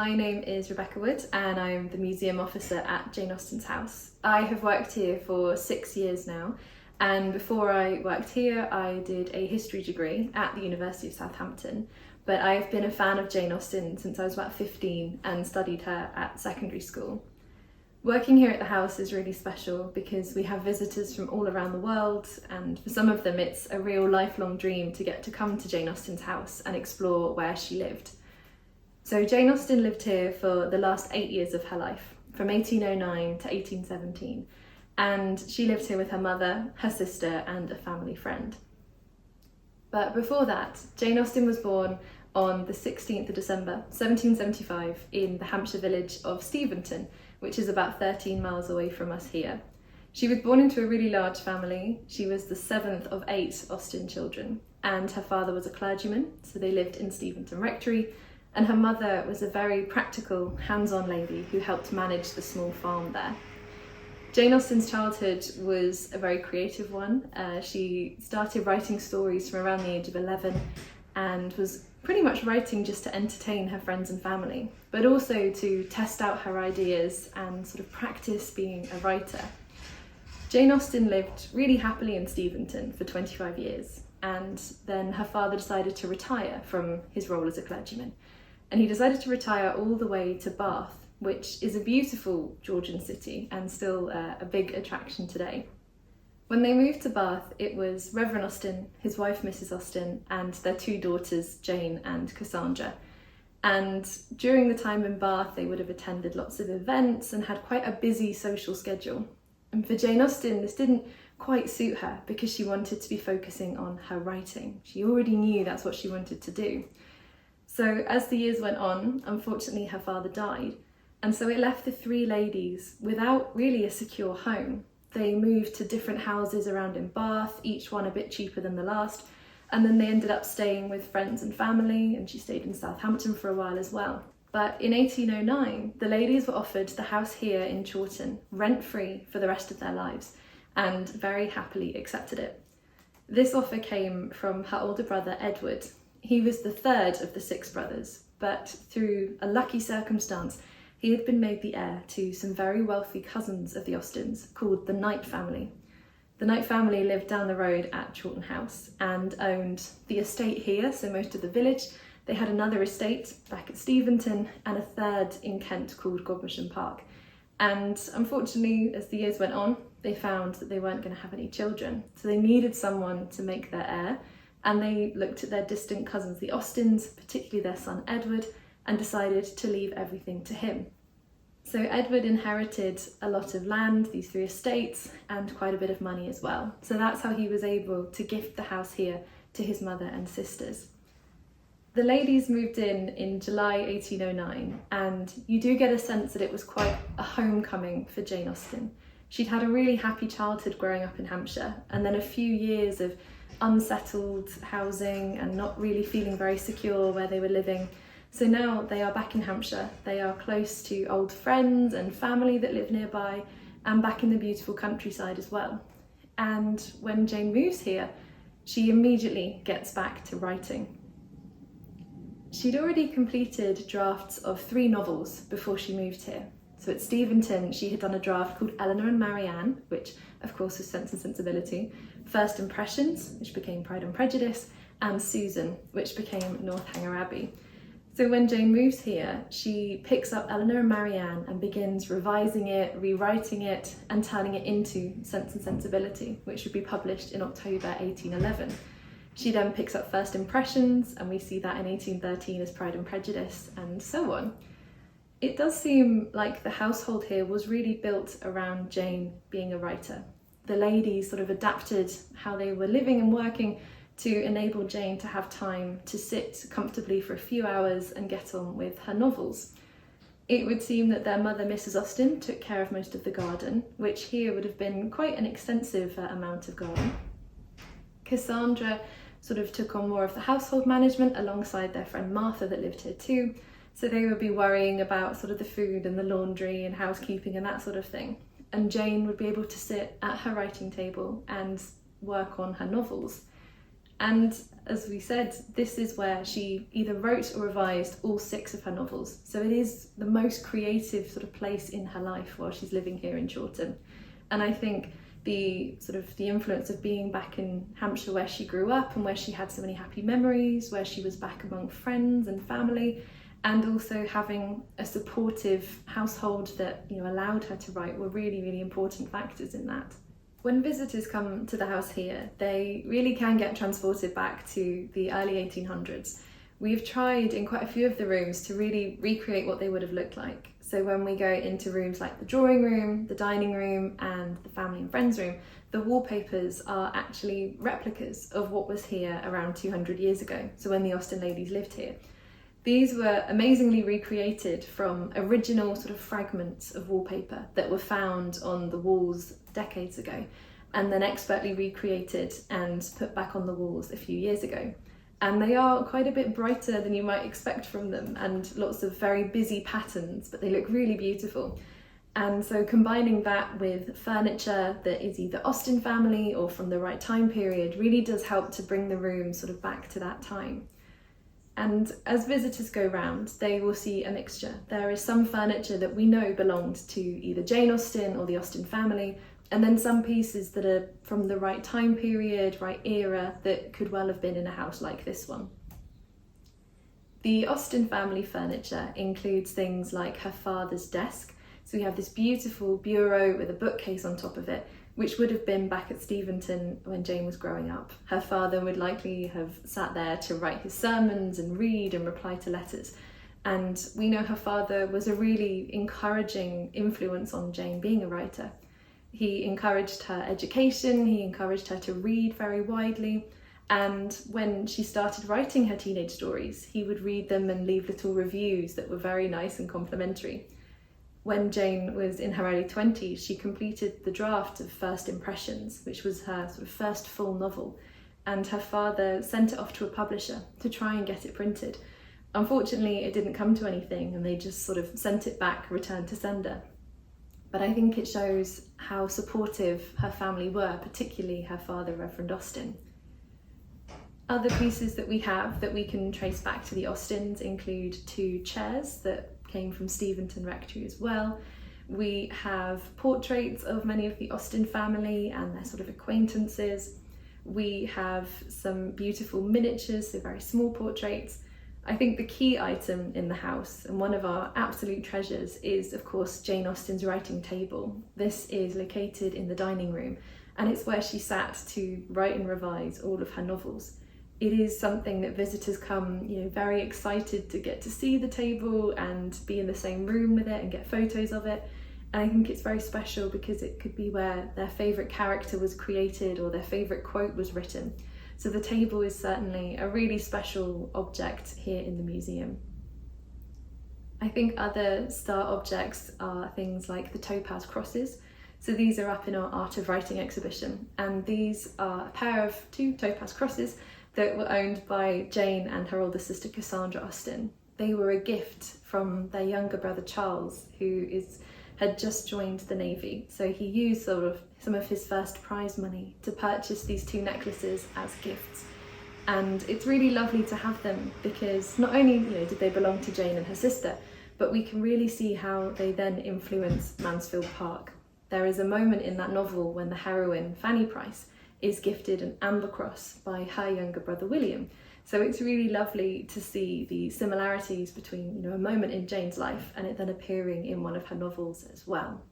my name is Rebecca Wood and I'm the museum officer at Jane Austen's house. I have worked here for 6 years now, and before I worked here I did a history degree at the University of Southampton, but I've been a fan of Jane Austen since I was about 15 and studied her at secondary school. Working here at the house is really special because we have visitors from all around the world, and for some of them it's a real lifelong dream to get to come to Jane Austen's house and explore where she lived. So Jane Austen lived here for the last 8 years of her life, from 1809 to 1817, and she lived here with her mother, her sister and a family friend. But before that, Jane Austen was born on the 16th of December 1775 in the Hampshire village of Steventon, which is about 13 miles away from us here. She was born into a really large family. She was the 7th of 8 Austen children, and her father was a clergyman, so they lived in Steventon Rectory, and her mother was a very practical, hands-on lady who helped manage the small farm there. Jane Austen's childhood was a very creative one. She started writing stories from around the age of 11 and was pretty much writing just to entertain her friends and family, but also to test out her ideas and sort of practice being a writer. Jane Austen lived really happily in Steventon for 25 years, and then her father decided to retire from his role as a clergyman, and he decided to retire all the way to Bath, which is a beautiful Georgian city and still a big attraction today. When they moved to Bath, it was Reverend Austen, his wife Mrs. Austen, and their 2 daughters, Jane and Cassandra. And during the time in Bath, they would have attended lots of events and had quite a busy social schedule. And for Jane Austen, this didn't quite suit her because she wanted to be focusing on her writing. She already knew that's what she wanted to do. So as the years went on, unfortunately her father died, and so it left the 3 ladies without really a secure home. They moved to different houses around in Bath, each one a bit cheaper than the last, and then they ended up staying with friends and family, and she stayed in Southampton for a while as well. But in 1809, the ladies were offered the house here in Chawton, rent-free for the rest of their lives, and very happily accepted it. This offer came from her older brother Edward. He was the 3rd of the 6 brothers, but through a lucky circumstance, he had been made the heir to some very wealthy cousins of the Austens called the Knight family. The Knight family lived down the road at Chawton House and owned the estate here, so most of the village. They had another estate back at Steventon and a 3rd in Kent called Godmersham Park. And unfortunately, as the years went on, they found that they weren't going to have any children. So they needed someone to make their heir, and they looked at their distant cousins, the Austens, particularly their son Edward, and decided to leave everything to him. So Edward inherited a lot of land, these 3 estates, and quite a bit of money as well. So that's how he was able to gift the house here to his mother and sisters. The ladies moved in July 1809, and you do get a sense that it was quite a homecoming for Jane Austen. She'd had a really happy childhood growing up in Hampshire, and then a few years of unsettled housing and not really feeling very secure where they were living. So now they are back in Hampshire. They are close to old friends and family that live nearby, and back in the beautiful countryside as well. And when Jane moves here, she immediately gets back to writing. She'd already completed drafts of 3 novels before she moved here. So at Steventon, she had done a draft called Eleanor and Marianne, which of course was Sense and Sensibility, First Impressions, which became Pride and Prejudice, and Susan, which became Northanger Abbey. So when Jane moves here, she picks up Eleanor and Marianne and begins revising it, rewriting it, and turning it into Sense and Sensibility, which would be published in October 1811. She then picks up First Impressions, and we see that in 1813 as Pride and Prejudice, and so on. It does seem like the household here was really built around Jane being a writer. The ladies sort of adapted how they were living and working to enable Jane to have time to sit comfortably for a few hours and get on with her novels. It would seem that their mother, Mrs. Austen, took care of most of the garden, which here would have been quite an extensive amount of garden. Cassandra sort of took on more of the household management alongside their friend Martha that lived here too, so they would be worrying about sort of the food and the laundry and housekeeping and that sort of thing. And Jane would be able to sit at her writing table and work on her novels. And as we said, this is where she either wrote or revised all 6 of her novels. So it is the most creative sort of place in her life while she's living here in Chawton. And I think the influence of being back in Hampshire where she grew up and where she had so many happy memories, where she was back among friends and family, and also having a supportive household that allowed her to write were really, really important factors in that. When visitors come to the house here, they really can get transported back to the early 1800s. We've tried in quite a few of the rooms to really recreate what they would have looked like. So when we go into rooms like the drawing room, the dining room, and the family and friends room, the wallpapers are actually replicas of what was here around 200 years ago, so when the Austen ladies lived here. These were amazingly recreated from original sort of fragments of wallpaper that were found on the walls decades ago, and then expertly recreated and put back on the walls a few years ago. And they are quite a bit brighter than you might expect from them, and lots of very busy patterns, but they look really beautiful. And so combining that with furniture that is either Austen family or from the right time period really does help to bring the room sort of back to that time. And as visitors go round, they will see a mixture. There is some furniture that we know belonged to either Jane Austen or the Austen family, and then some pieces that are from the right time period, right era, that could well have been in a house like this one. The Austen family furniture includes things like her father's desk. So we have this beautiful bureau with a bookcase on top of it, which would have been back at Steventon when Jane was growing up. Her father would likely have sat there to write his sermons and read and reply to letters. And we know her father was a really encouraging influence on Jane being a writer. He encouraged her education, he encouraged her to read very widely, and when she started writing her teenage stories, he would read them and leave little reviews that were very nice and complimentary. When Jane was in her early 20s, she completed the draft of First Impressions, which was her sort of first full novel, and her father sent it off to a publisher to try and get it printed. Unfortunately, it didn't come to anything, and they just sort of sent it back, returned to sender. But I think it shows how supportive her family were, particularly her father, Reverend Austen. Other pieces that we have that we can trace back to the Austens include 2 chairs that came from Steventon Rectory as well. We have portraits of many of the Austen family and their sort of acquaintances. We have some beautiful miniatures, so very small portraits. I think the key item in the house, and one of our absolute treasures, is of course Jane Austen's writing table. This is located in the dining room, and it's where she sat to write and revise all of her novels. It is something that visitors come, very excited to get to see the table and be in the same room with it and get photos of it. And I think it's very special because it could be where their favourite character was created or their favourite quote was written. So the table is certainly a really special object here in the museum. I think other star objects are things like the topaz crosses. So these are up in our Art of Writing exhibition, and these are a pair of 2 topaz crosses that were owned by Jane and her older sister Cassandra Austen. They were a gift from their younger brother Charles, who had just joined the Navy. So he used some of his first prize money to purchase these 2 necklaces as gifts. And it's really lovely to have them because not only did they belong to Jane and her sister, but we can really see how they then influence Mansfield Park. There is a moment in that novel when the heroine, Fanny Price, is gifted an amber cross by her younger brother William. So it's really lovely to see the similarities between a moment in Jane's life and it then appearing in one of her novels as well.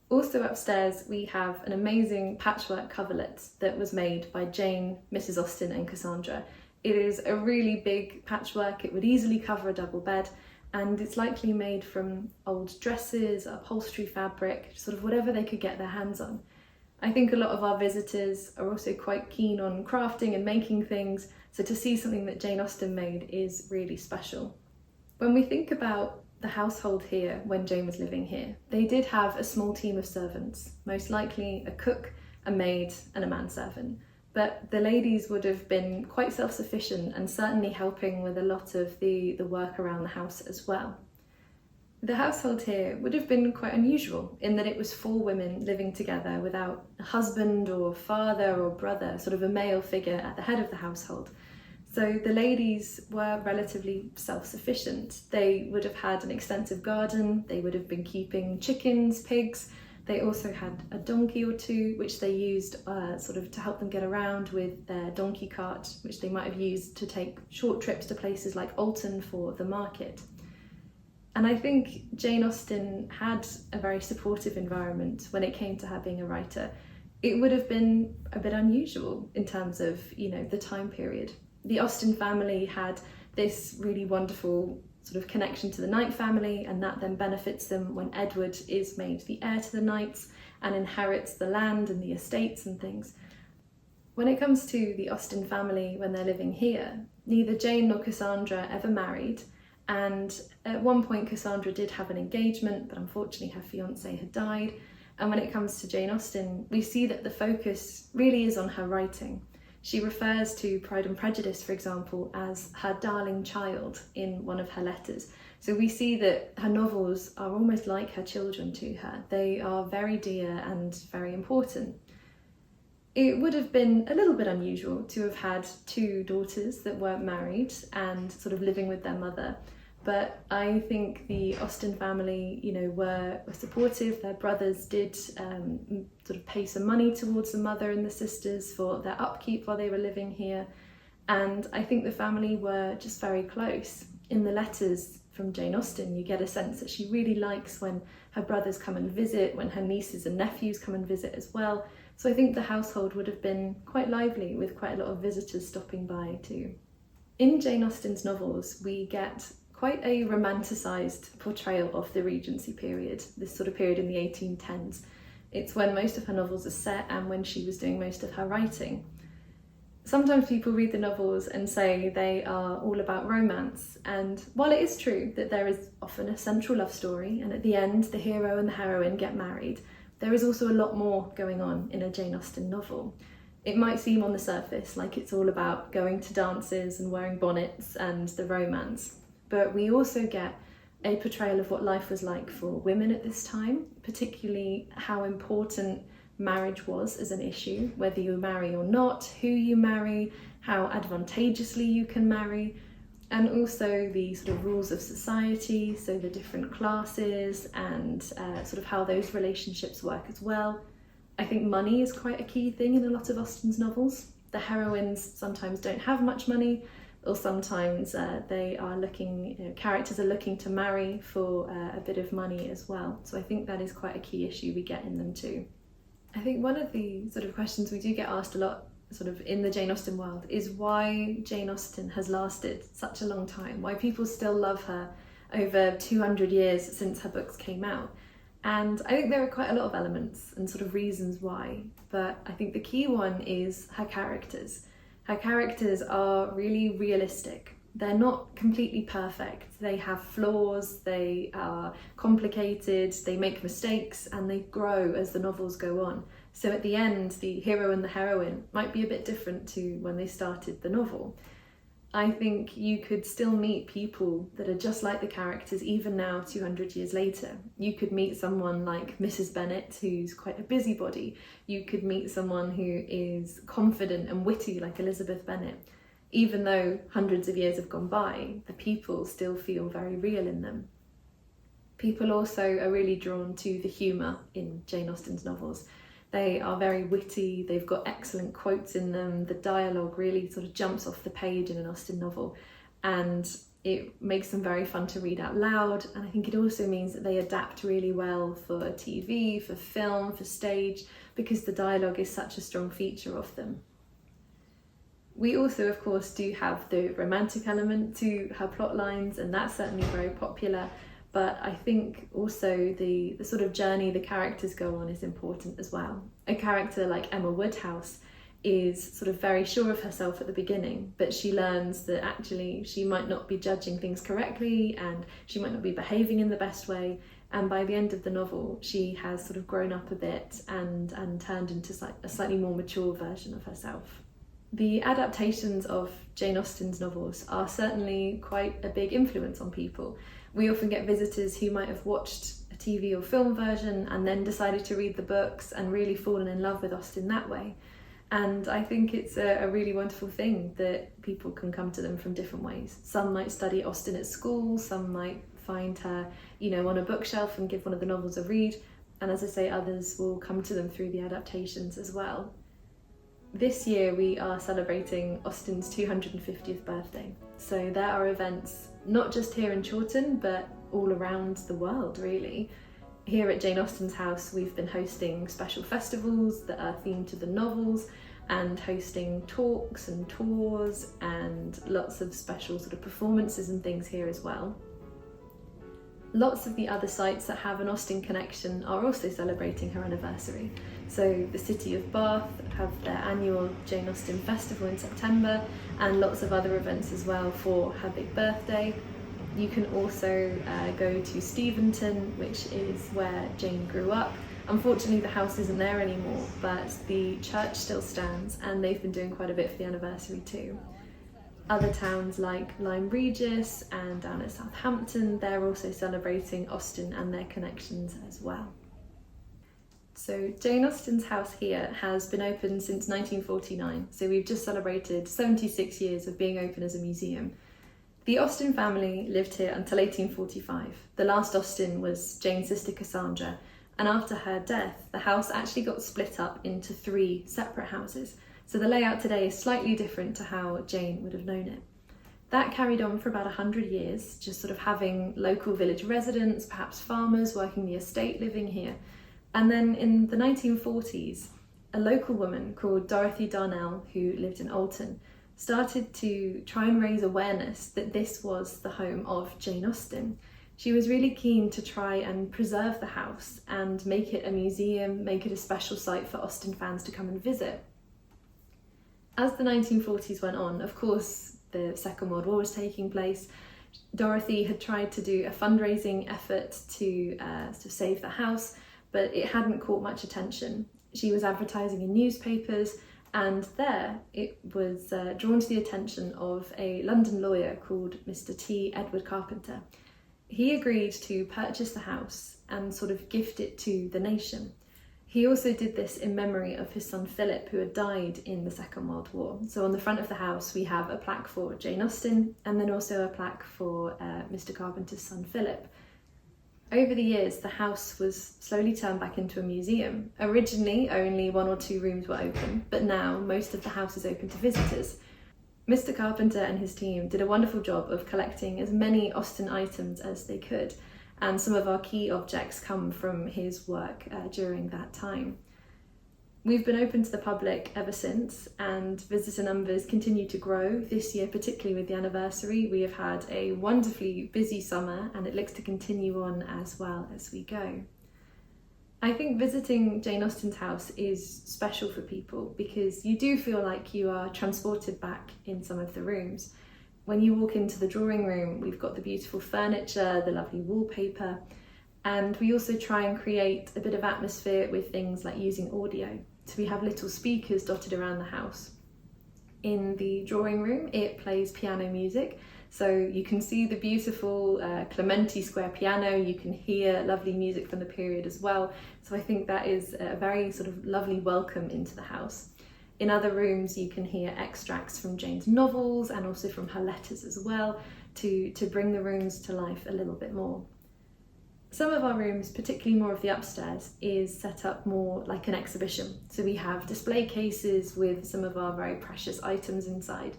Also upstairs we have an amazing patchwork coverlet that was made by Jane, Mrs. Austen and Cassandra. It is a really big patchwork, it would easily cover a double bed, and it's likely made from old dresses, upholstery fabric, sort of whatever they could get their hands on. I think a lot of our visitors are also quite keen on crafting and making things, so to see something that Jane Austen made is really special. When we think about the household here when Jane was living here, they did have a small team of servants, most likely a cook, a maid and a manservant. But the ladies would have been quite self-sufficient and certainly helping with a lot of the work around the house as well. The household here would have been quite unusual in that it was 4 women living together without a husband or father or brother, sort of a male figure at the head of the household. So the ladies were relatively self-sufficient. They would have had an extensive garden, they would have been keeping chickens, pigs. They also had a donkey or two, which they used sort of to help them get around with their donkey cart, which they might have used to take short trips to places like Alton for the market. And I think Jane Austen had a very supportive environment when it came to her being a writer. It would have been a bit unusual in terms of, the time period. The Austen family had this really wonderful sort of connection to the Knight family, and that then benefits them when Edward is made the heir to the Knights and inherits the land and the estates and things. When it comes to the Austen family when they're living here, neither Jane nor Cassandra ever married, and at one point Cassandra did have an engagement, but unfortunately her fiancé had died. And when it comes to Jane Austen, we see that the focus really is on her writing. She refers to Pride and Prejudice, for example, as her darling child in one of her letters. So we see that her novels are almost like her children to her. They are very dear and very important. It would have been a little bit unusual to have had two daughters that weren't married and sort of living with their mother. But I think the Austen family, were supportive. Their brothers did sort of pay some money towards the mother and the sisters for their upkeep while they were living here. And I think the family were just very close. In the letters from Jane Austen, you get a sense that she really likes when her brothers come and visit, when her nieces and nephews come and visit as well. So I think the household would have been quite lively with quite a lot of visitors stopping by too. In Jane Austen's novels, we get quite a romanticised portrayal of the Regency period, this sort of period in the 1810s. It's when most of her novels are set and when she was doing most of her writing. Sometimes people read the novels and say they are all about romance, and while it is true that there is often a central love story and at the end the hero and the heroine get married, there is also a lot more going on in a Jane Austen novel. It might seem on the surface like it's all about going to dances and wearing bonnets and the romance, but we also get a portrayal of what life was like for women at this time, particularly how important marriage was as an issue, whether you marry or not, who you marry, how advantageously you can marry, and also the sort of rules of society, so the different classes and sort of how those relationships work as well. I think money is quite a key thing in a lot of Austen's novels. The heroines sometimes don't have much money, or sometimes they are looking, characters are looking to marry for a bit of money as well. So I think that is quite a key issue we get in them too. I think one of the sort of questions we do get asked a lot sort of in the Jane Austen world is why Jane Austen has lasted such a long time, why people still love her over 200 years since her books came out. And I think there are quite a lot of elements and sort of reasons why, but I think the key one is her characters. Her characters are really realistic. They're not completely perfect. They have flaws, they are complicated, they make mistakes, and they grow as the novels go on. So at the end, the hero and the heroine might be a bit different to when they started the novel. I think you could still meet people that are just like the characters even now, 200 years later. You could meet someone like Mrs. Bennet, who's quite a busybody. You could meet someone who is confident and witty like Elizabeth Bennet. Even though hundreds of years have gone by, the people still feel very real in them. People also are really drawn to the humour in Jane Austen's novels. They are very witty, they've got excellent quotes in them, the dialogue really sort of jumps off the page in an Austen novel, and it makes them very fun to read out loud. And I think it also means that they adapt really well for TV, for film, for stage, because the dialogue is such a strong feature of them. We also, of course, do have the romantic element to her plot lines, and that's certainly very popular. But I think also the sort of journey the characters go on is important as well. A character like Emma Woodhouse is sort of very sure of herself at the beginning, but she learns that actually she might not be judging things correctly and she might not be behaving in the best way. And by the end of the novel, she has sort of grown up a bit and turned into a slightly more mature version of herself. The adaptations of Jane Austen's novels are certainly quite a big influence on people. We often get visitors who might have watched a TV or film version and then decided to read the books and really fallen in love with Austen that way. And I think it's a really wonderful thing that people can come to them from different ways. Some might study Austen at school, some might find her, on a bookshelf and give one of the novels a read. And as I say, others will come to them through the adaptations as well. This year we are celebrating Austen's 250th birthday. So there are events not just here in Chawton, but all around the world really. Here at Jane Austen's house, we've been hosting special festivals that are themed to the novels and hosting talks and tours and lots of special sort of performances and things here as well. Lots of the other sites that have an Austen connection are also celebrating her anniversary. So the City of Bath have their annual Jane Austen Festival in September, and lots of other events as well for her big birthday. You can also go to Steventon, which is where Jane grew up. Unfortunately, the house isn't there anymore, but the church still stands, and they've been doing quite a bit for the anniversary too. Other towns like Lyme Regis and down at Southampton, they're also celebrating Austen and their connections as well. So Jane Austen's house here has been open since 1949, so we've just celebrated 76 years of being open as a museum. The Austen family lived here until 1845. The last Austen was Jane's sister Cassandra, and after her death, the house actually got split up into 3 separate houses. So the layout today is slightly different to how Jane would have known it. That carried on for about 100 years, just sort of having local village residents, perhaps farmers working the estate living here. And then in the 1940s, a local woman called Dorothy Darnell, who lived in Alton, started to try and raise awareness that this was the home of Jane Austen. She was really keen to try and preserve the house and make it a museum, make it a special site for Austen fans to come and visit. As the 1940s went on, of course, the Second World War was taking place. Dorothy had tried to do a fundraising effort to save the house, but it hadn't caught much attention. She was advertising in newspapers, and there it was drawn to the attention of a London lawyer called Mr. T. Edward Carpenter. He agreed to purchase the house and sort of gift it to the nation. He also did this in memory of his son Philip, who had died in the Second World War. So on the front of the house we have a plaque for Jane Austen and then also a plaque for Mr. Carpenter's son Philip. Over the years, the house was slowly turned back into a museum. Originally, only 1 or 2 rooms were open, but now most of the house is open to visitors. Mr. Carpenter and his team did a wonderful job of collecting as many Austen items as they could, and some of our key objects come from his work during that time. We've been open to the public ever since, and visitor numbers continue to grow. This year, particularly with the anniversary, we have had a wonderfully busy summer, and it looks to continue on as well as we go. I think visiting Jane Austen's house is special for people because you do feel like you are transported back in some of the rooms. When you walk into the drawing room, we've got the beautiful furniture, the lovely wallpaper, and we also try and create a bit of atmosphere with things like using audio. So we have little speakers dotted around the house. In the drawing room, it plays piano music, so you can see the beautiful Clementi square piano, you can hear lovely music from the period as well, so I think that is a very sort of lovely welcome into the house. In other rooms you can hear extracts from Jane's novels and also from her letters as well to bring the rooms to life a little bit more. Some of our rooms, particularly more of the upstairs, is set up more like an exhibition. So we have display cases with some of our very precious items inside.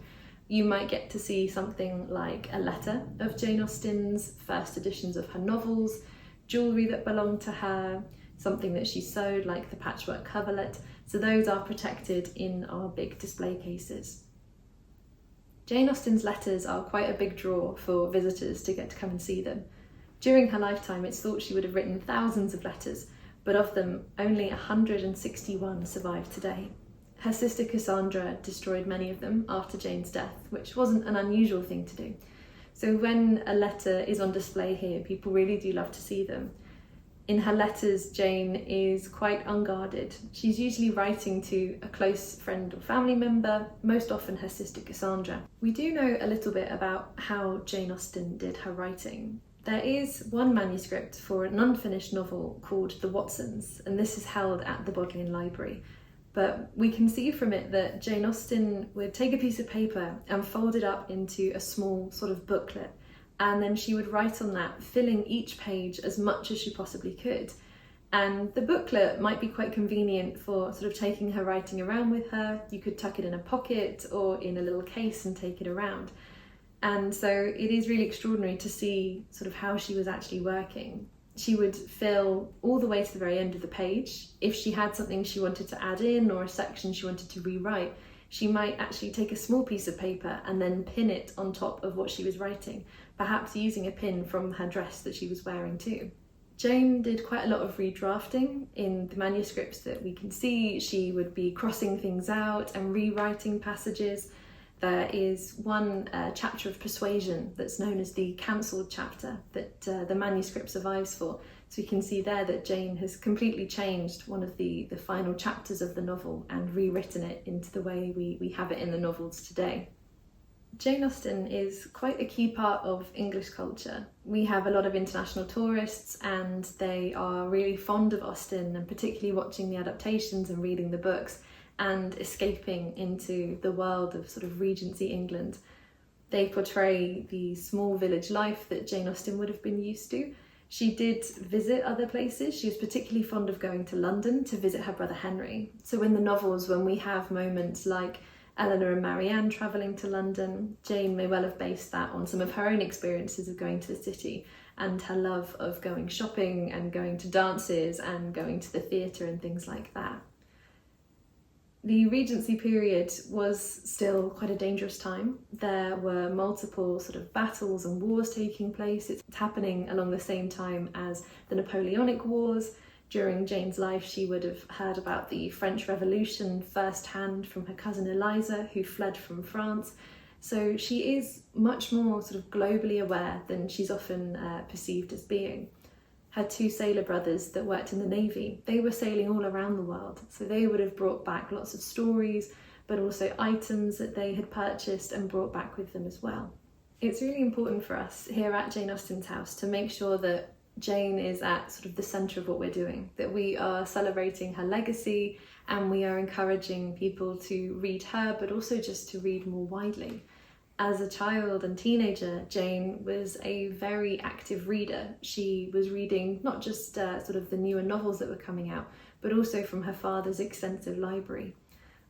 You might get to see something like a letter of Jane Austen's, first editions of her novels, jewellery that belonged to her, something that she sewed like the patchwork coverlet. So those are protected in our big display cases. Jane Austen's letters are quite a big draw for visitors to get to come and see them. During her lifetime, it's thought she would have written thousands of letters, but of them, only 161 survive today. Her sister Cassandra destroyed many of them after Jane's death, which wasn't an unusual thing to do. So when a letter is on display here, people really do love to see them. In her letters, Jane is quite unguarded. She's usually writing to a close friend or family member, most often her sister Cassandra. We do know a little bit about how Jane Austen did her writing. There is one manuscript for an unfinished novel called The Watsons, and this is held at the Bodleian Library. But we can see from it that Jane Austen would take a piece of paper and fold it up into a small sort of booklet, and then she would write on that, filling each page as much as she possibly could. And the booklet might be quite convenient for sort of taking her writing around with her. You could tuck it in a pocket or in a little case and take it around. And so it is really extraordinary to see sort of how she was actually working. She would fill all the way to the very end of the page. If she had something she wanted to add in or a section she wanted to rewrite, she might actually take a small piece of paper and then pin it on top of what she was writing, perhaps using a pin from her dress that she was wearing too. Jane did quite a lot of redrafting in the manuscripts that we can see. She would be crossing things out and rewriting passages. There is one chapter of Persuasion that's known as the cancelled chapter that the manuscript survives for. So we can see there that Jane has completely changed one of the final chapters of the novel and rewritten it into the way we have it in the novels today. Jane Austen is quite a key part of English culture. We have a lot of international tourists and they are really fond of Austen, and particularly watching the adaptations and reading the books and escaping into the world of sort of Regency England. They portray the small village life that Jane Austen would have been used to. She did visit other places. She was particularly fond of going to London to visit her brother Henry. So in the novels, when we have moments like Eleanor and Marianne travelling to London, Jane may well have based that on some of her own experiences of going to the city and her love of going shopping and going to dances and going to the theatre and things like that. The Regency period was still quite a dangerous time. There were multiple sort of battles and wars taking place. It's happening along the same time as the Napoleonic Wars. During Jane's life, she would have heard about the French Revolution firsthand from her cousin Eliza, who fled from France. So she is much more sort of globally aware than she's often perceived as being. Her two sailor brothers that worked in the Navy, they were sailing all around the world. So they would have brought back lots of stories, but also items that they had purchased and brought back with them as well. It's really important for us here at Jane Austen's house to make sure that Jane is at sort of the centre of what we're doing, that we are celebrating her legacy and we are encouraging people to read her, but also just to read more widely. As a child and teenager, Jane was a very active reader. She was reading not just sort of the newer novels that were coming out, but also from her father's extensive library.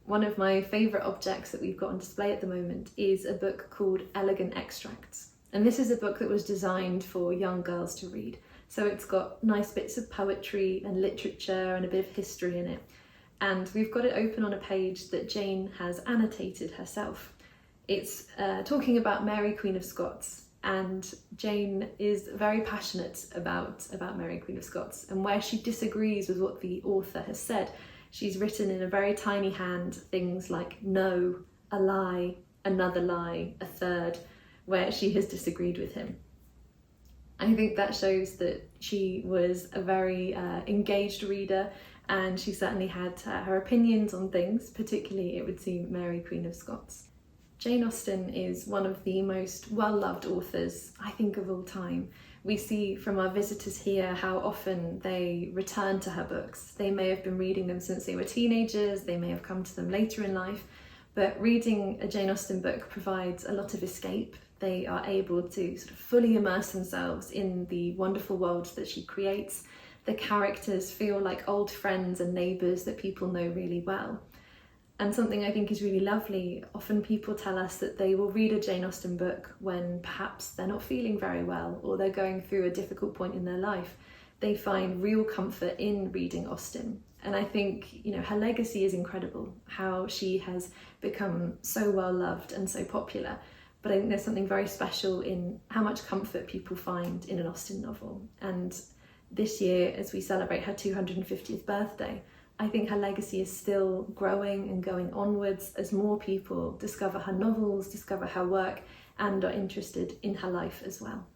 One of my favourite objects that we've got on display at the moment is a book called Elegant Extracts. And this is a book that was designed for young girls to read. So it's got nice bits of poetry and literature and a bit of history in it. And we've got it open on a page that Jane has annotated herself. It's talking about Mary, Queen of Scots, and Jane is very passionate about Mary, Queen of Scots, and where she disagrees with what the author has said, she's written in a very tiny hand things like no, a lie, another lie, a third, where she has disagreed with him. I think that shows that she was a very engaged reader, and she certainly had her opinions on things, particularly, it would seem, Mary, Queen of Scots. Jane Austen is one of the most well-loved authors, I think, of all time. We see from our visitors here how often they return to her books. They may have been reading them since they were teenagers, they may have come to them later in life, but reading a Jane Austen book provides a lot of escape. They are able to sort of fully immerse themselves in the wonderful world that she creates. The characters feel like old friends and neighbours that people know really well. And something I think is really lovely, often people tell us that they will read a Jane Austen book when perhaps they're not feeling very well or they're going through a difficult point in their life. They find real comfort in reading Austen. And I think, her legacy is incredible, how she has become so well loved and so popular. But I think there's something very special in how much comfort people find in an Austen novel. And this year, as we celebrate her 250th birthday, I think her legacy is still growing and going onwards as more people discover her novels, discover her work, and are interested in her life as well.